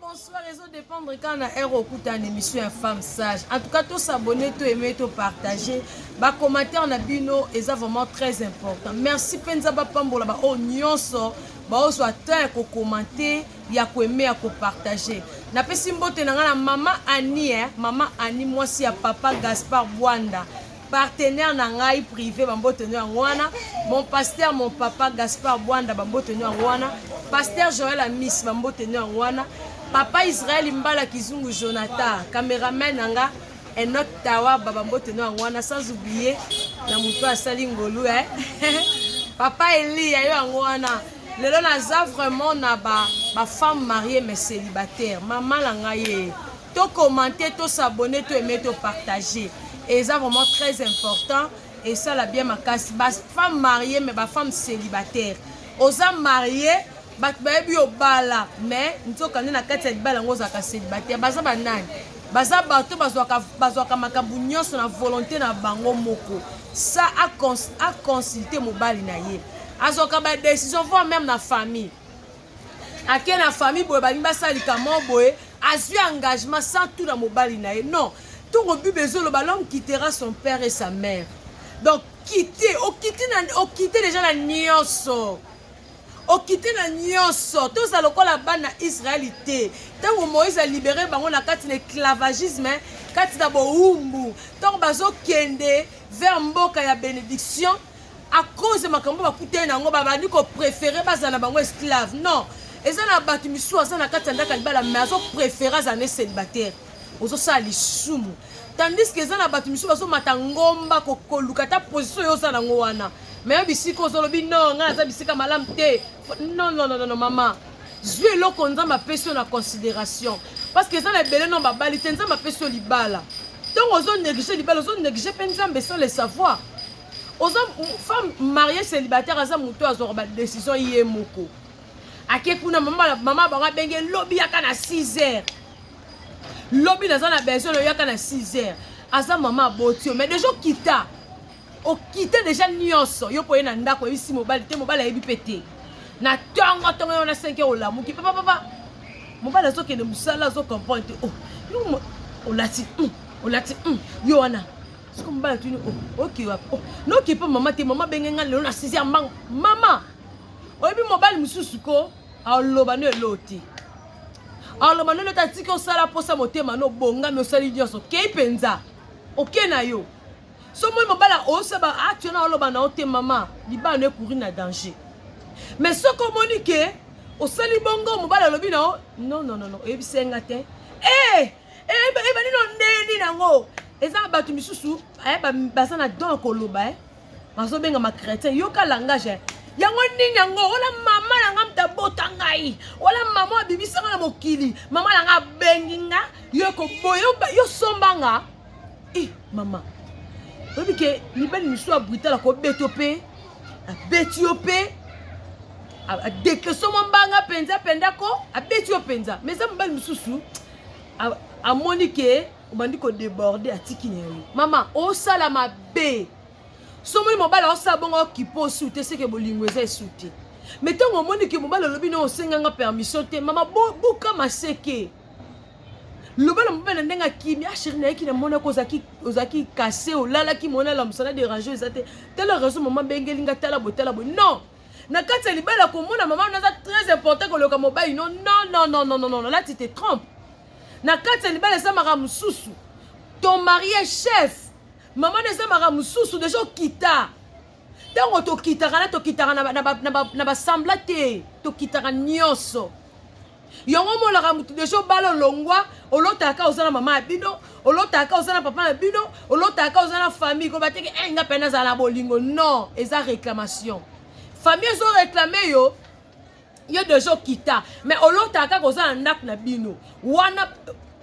Bonsoir, ils ont dépendre quand on a une émission une femme sage. En tout cas, tous s'abonner, tous aimer, tous partager. Bah commenter en abino, et ça vraiment très important. Merci Penza Bapambo là-bas. Oh nyonso, bah on soit temps pour commenter, ya ko aimer, ya ko partager. Na pesi mbote na ngana maman Annie, maman Annie moi si ya papa Gaspard Bwanda. Partenaire na ngai privé bambote no ngwana. Mon pasteur mon papa Gaspard Bwanda bambote no ngwana. Pasteur Joël Amis bambote no ngwana. Papa Israël Mbala Kizungu Jonathan, caméraman nanga Enoch Tawa babambote no ngwana, sans oublier na muto asali ngolu Papa Eli ayo ngwana. Lelo naza vraiment na ba femme mariée mais célibataire. Maman la ngaye. To commenter, to s'abonner, to aimer, to partager. Et ça vraiment très important. Et ça la bien ma casse. Ba femme mariée mais ba femme célibataire. Osa mariée bat baby obala mais nzoka na kati ya bala ngoza ka célibataire baza banani baza bato bazwaka makambu nyonso na volonté na bango moko ça a consulter mobali na ye azoka ba décision voire même na famille ake na famille boye bali basalika mo boye azui engagement sans tout na mobali na ye non tout rebu besoin le ballon quittera son père et sa mère donc quitter déjà la nyonso okite na nyonso tous à lokola bana israélité tango Moïse a libéré bango na kati na esclavagisme kati na boumbu tango bazo kende vers mboka ya bénédiction à cause de makambo bakute nango babandi ko préférer bazana bango esclave non eza na batu misu aza na kati ndaka libala mais azo préférer azana célibataire ozo sa lisumu tandis que eza na batu misu bazo matangomba ko koluka ta position yo sa nango wana mais bisiko zolobi non nga za bisika malam te non maman je lo konza ma peso na considération parce que ça na belé non babali tenza ma peso libala donc ozo négliger libala ozo négliger penzambe sans le savoir ozo femme mariée célibataire aza muto azo ba décision yé moko ake kuna maman ba benge lobby yaka na 6h lobby na za na besoin yaka na 6h aza maman botio mais déjà kita o quitter déjà nyonso yo poye na ndako isi mobali te mobali ayebi pété na tongo na 5 euros la muki papa mobali zo kende musala zo comprendre oh yo olati yo wana siko mobali tu OK oh no ki pa mama te mama bengenga lelo na 6 mbang mama oyebi mobali mususu ko aloba no eloti aloba no lota tiko sala posa motema no bonga no sali nyonso ke penza OK na yo so moi mobala osaba actuellement oloba na ote mama liba ne courir na danger mais ce que monique au sali bongo mobala lobi na non e bisenga te bani no ndeni nango eza batu misusu baza na don koloba maso benga ma chrétien yoka langage yango nini yango wala mama na ngamta botangai wala mama bibisanga na mokili mama na nga benginga yoko boyo yo sombanga mama obi ke libeli misu a brutal ko betope a betiope a dekeso mbanga penza pendako a betio penza mais ça mbali misusu a monique obandi ko déborder a tikine mama o sala mabe so moi mobala o sa bongo kipo souté c'est que bolingo eza souté mais tango monique mobala lobi no senganga permission te mama buka maseke lobala mbena ndenga kimi ashiri na yeki na mona ko ozaki cassé olala ki mona la musana déranger ezate tel raison maman bengelinga tala bo non na kati libala ko mona maman na très important ko loka mobile non là tu te trompes na kati libala ça mara mususu ton mari est chef maman ne ça mara mususu déjà kita tango to kitaka na ba sembla te to kitaka nyonso yongo mo la mutu déjà balo longwa olotaka ozana mama bino olotaka ozana papa bino olotaka ozana famille ko bateke nga pena za na bolingo non eza réclamation famille zo réclamer yo déjà kita mais olotaka kozana ndak na bino wana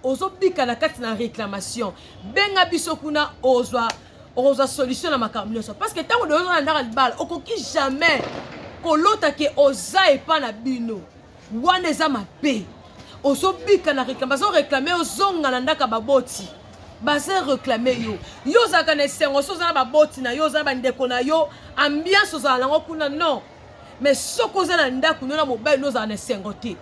ozobika na kati na réclamation benga biso kuna ozwa solution na makambo parce que tango de ozana ndaka libala okoki jamais kolotake oza epa na bino wana eza mabe ozobika na réclamation réclamer ozonga na ndaka baboti baza réclamer yo zaka na sengo soza na baboti na yo za bandeko na yo ambiance ozala nango kuna non mais soko za na ndako na mobile no za na sengo te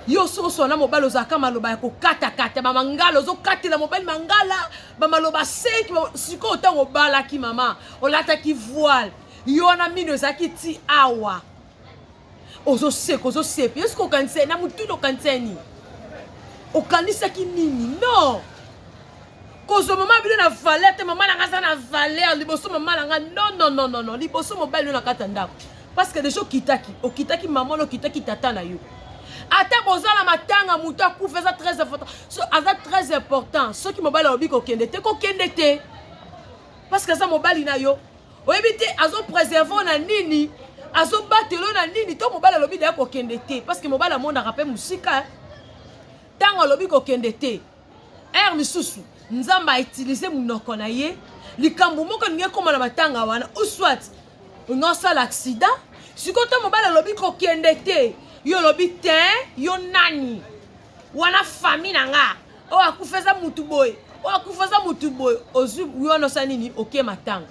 Yo so na mobile ozaka maloba ya kokata kata ba mangala ozo katela mobile mangala ba maloba 5 siko otango bala ki mama olata ki voile yo na mino zaki ti awa ozo sepi est-ce qu'on kanse na mutu no kanseni okanisa ki nini non kozo mama bino na valette mama na ngasa na valeur liboso mama na nga non liboso mobile na kata ndako parce que déjà okitaki maman okitaki tata na yo. Ata bozala matanga mutu akufa ça très important. Ça très important. Ceux qui mobile obi ko kende te. Parce que ça mobile na yo. Oyebite azo préserver na nini, azo batelo na nini to mobile lobi da ko kende te parce que mobile monde rappelle musika. Tango lobi ko kende te. Misusu nzamba utiliser munoko na ye. Likambo moko nge koma na matanga wana ou soit non ça l'accident. Si quand mobile lobi ko kende te. Yo lobi te, yo nani wana famille nanga o akufeza mutu boy ozu yo no sanini oke matanga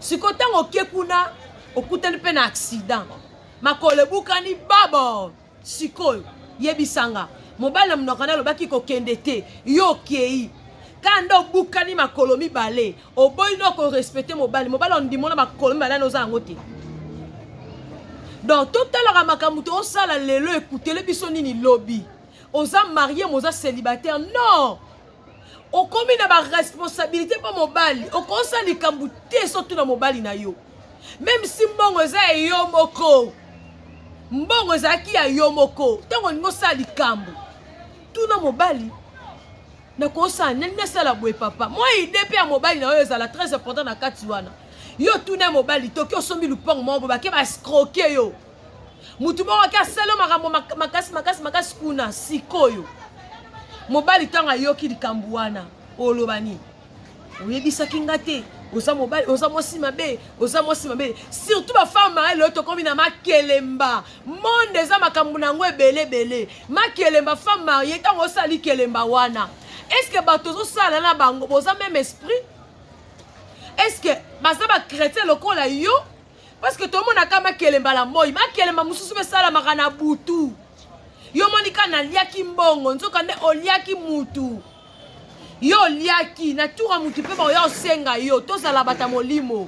sikotango oke kuna okutani pe na accident makole bukani babo sikoyo yebisanga mobile mnokana lobaki ko kende te yo kei kando bukani makolo mibale oboyi no ko respecter mobile ondimona makolo mibale no za ngote. Donc, tout à l'heure, makamuto, on sala lelo, écoutez, les bisoni ni lobby. Osa marié, osa célibataire. Non! On combine ma responsabilité pour mon bali. On conseille les kambouté, surtout dans mon bali na yo. Même si mbongo za yomoko. Mbongo za ki ya yomoko. Tant on ngosa li kambu. Tout dans mon bali. Na kosa, nene sala boue papa. Moi, idée pe à mon bali na yo, ça la très important na katiwana. Yo tourne mobile tokyo sombi lupong mo ba ke ba scroquer yo mutu mo ka selo makambo makasi kuna sikoyo mobile tanga yo ki likambuana olobani oyebisa kingate oza mobile oza mosi mabe surtout ba femme elle to komi na makelemba monde za makambu nango ebele makelemba femme mariée tango sali kelemba wana est-ce que batozo sala na bango boza même esprit. Est-ce que bazaba chrétien lokola yo parce que tout le monde a kama kelemba la moyi ma kelemba mususu be sala makana butu yo monika na liaki mbongo nzoka nde oliaki mutu yo liaki na tura mutu pe ba yo senga yo tozala bata molimo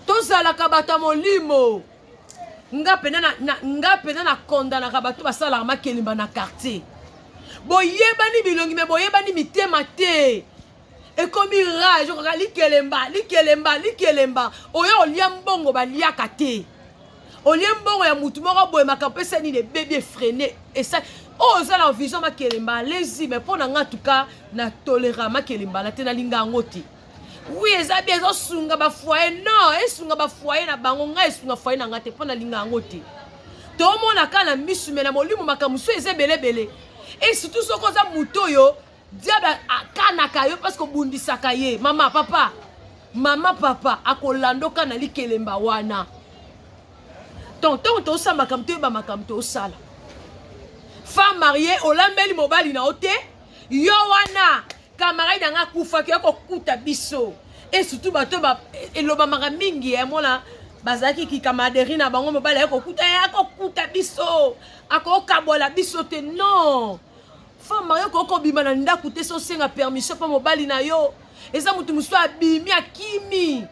tozala kabata molimo nga pena na kondana kabatu basala ma kelemba na quartier boyebani bilongi me boyebani mitema te. Et comme il rage, likelemba. Oya oliambongo ba liakate. Oliambongo ya mutu moko boye makampesa ni les bébés freinés et ça oh ça la vision makelemba allez-y mais pour nga en tout cas na tolérant makelemba na tena linga ngoti. Oui, eza bien zo sunga ba foyer non, esunga ba foyer na bango nga esunga foyer na ngate pour na linga ngoti. To mona kana misu mena molimo makamusu eze belebele. Et surtout sokoza mutoyo diable akanaka yo parce que bundisaka ye mama papa akolandoka na likelemba wana tonton to sa makamto ba makamto sala femme mariée olambeli mobali na ote yo wana camarade nga kufa ki kokuta biso et surtout bato ba eloba maka mingi ya mona bazaki ki camaraderie na bango mobali ya kokuta biso akokabola biso te non. Femme mariée koko bima na ndaku te so senga permission pa mobali na yo eza mutu musu abimi akimi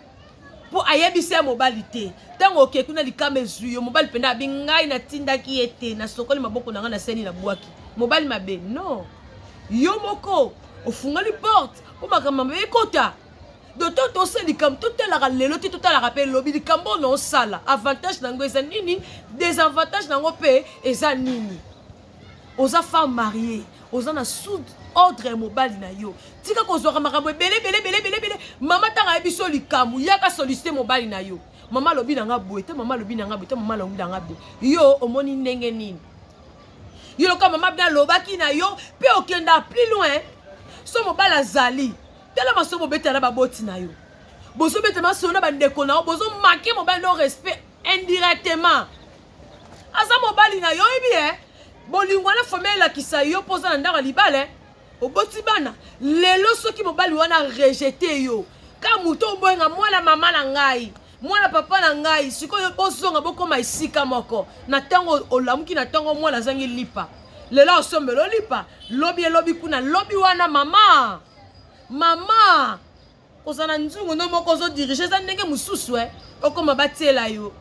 po ayebisa mobali te tango ke kuna likama ezuyo mobali penda abingai na tindaki ete na sokoli maboko na nga na seni na bwaki mobali mabe non yo moko ofungoli porte po makambo ekota doto to se likam totalaka lelo te totalaka pe lobi likambo no sala avantage nango eza nini désavantage nango pe eza nini oza femme mariée oza na sous ordre mobile na yo tika kozwaka makambo ebele mama tanga yebiso likamu yaka solliciter mobile na yo mama lobi nanga boye te mama lobi nanga boye te mama lobi nanga boye yo omoni ndenge nini yo loka mama bia lobaki na yo pe okenda plus loin so mobile azali tela maso bobetela baboti na yo bozo betema sona bandeko na yo bozo manquer mobile no respect indirectement asa mobile na yo ebi bolingo na famille la kisa yo poza na ndaka libale oboti bana lelo soki mobali wana rejeter yo ka muto boyenga mwana mama na ngai mwana papa na ngai sikoyo bozonga bokoma isika moko na tango olamuki na tango mwana zangi lipa lela osombelo lipa lobi kuna lobi wana mama kozana nzungu no moko zo diriger za ndenge mususu okoma batela yo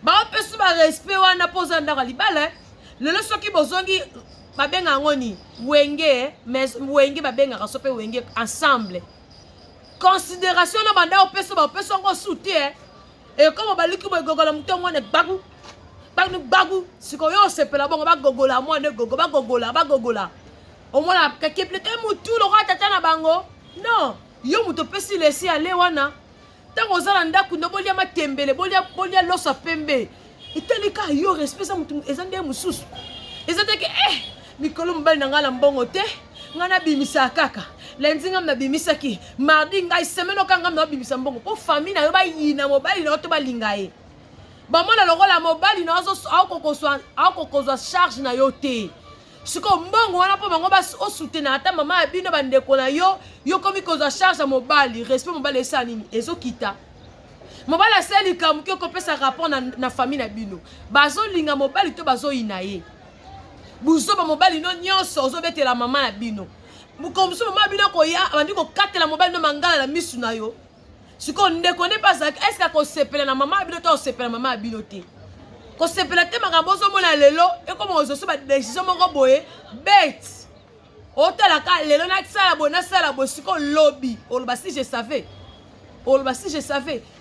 ba pesu ba respect wana poza ndaka libala lelo soki bozongi babenga ngoni wenge mais wenge babenga kasope wenge ensemble considération na banda opeso ba peso ngo soutien et comme baliki bo gogola mutongo ne bagu siko yo sepela bongo ba gogola mo ne gogo ba gogola au moins la keplete mutu lo tata na bango non yo muto pesi laisser aller wana tango zala ndaku no bolia matembele bolia losa pembe itelika yo respect sa mutu ezande mususu ezate ke mikolo mbali na ngala mbongo te ngana bimisa kaka lenzinga na bimisa ki mardi ngai semaine okanga na bimisa mbongo po famille na yo ba yina mobali na to balinga e ba mona lokola mobali na ozo akokozwa charge na yo te siko mbongo wana po bango ba osutena ata mama abino bandeko na yo komi kozwa charge ya mobali respect mobali esa nini ezokita mobali asali kamuki okopesa rapport na famille na bino bazolinga mobali to bazoyina ye buzoba mobali no nyonso ozobetela mama na bino mukomso mama bino koya abandi kokatela mobali no mangala na misu na yo siko ndeko ne pas est-ce que kosepela na mama bino to osepela mama bino te kosepela te makambo ozomona lelo ekoma ozoso ba décision moko boye bête otalaka lelo nasala boye siko lobby oloba si je savais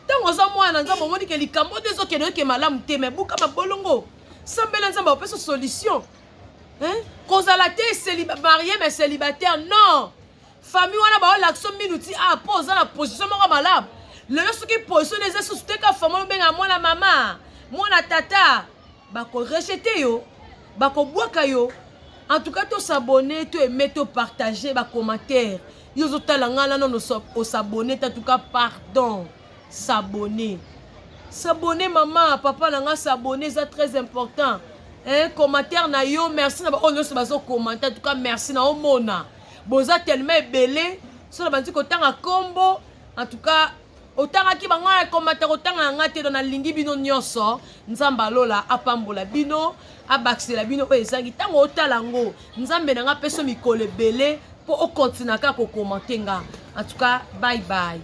ntango oza mwana nzambe omoni ke likambo te ezokende oke malamu te me buka mabolongo sambela nzambe opesa solution kozala te marié mais célibataire non famille wana baolakso minuti po oza na position moko malamu lelo soki position eza susu te ka fama obenga mwana mama mwana tata bakorejete yo bakobwaka yo en tout cas to s'abonner to aimer to partager commentaire yo zotala ngala non s'abonner en tout cas pardon s'abonner maman papa na nga s'abonner c'est très important commentaire na yo merci na ba on se bazo commenter en tout cas merci na omona boza tellement belé so na banti ko tanga kombo en tout cas otanga ki banga commentaire otanga ngate dans na lingi bino nyonso nzamba lola apambola bino abaksela bino o ezangi tango otala ngo nzambe na nga peso mikole belé po o continuer ka ko commenter nga en tout cas bye bye.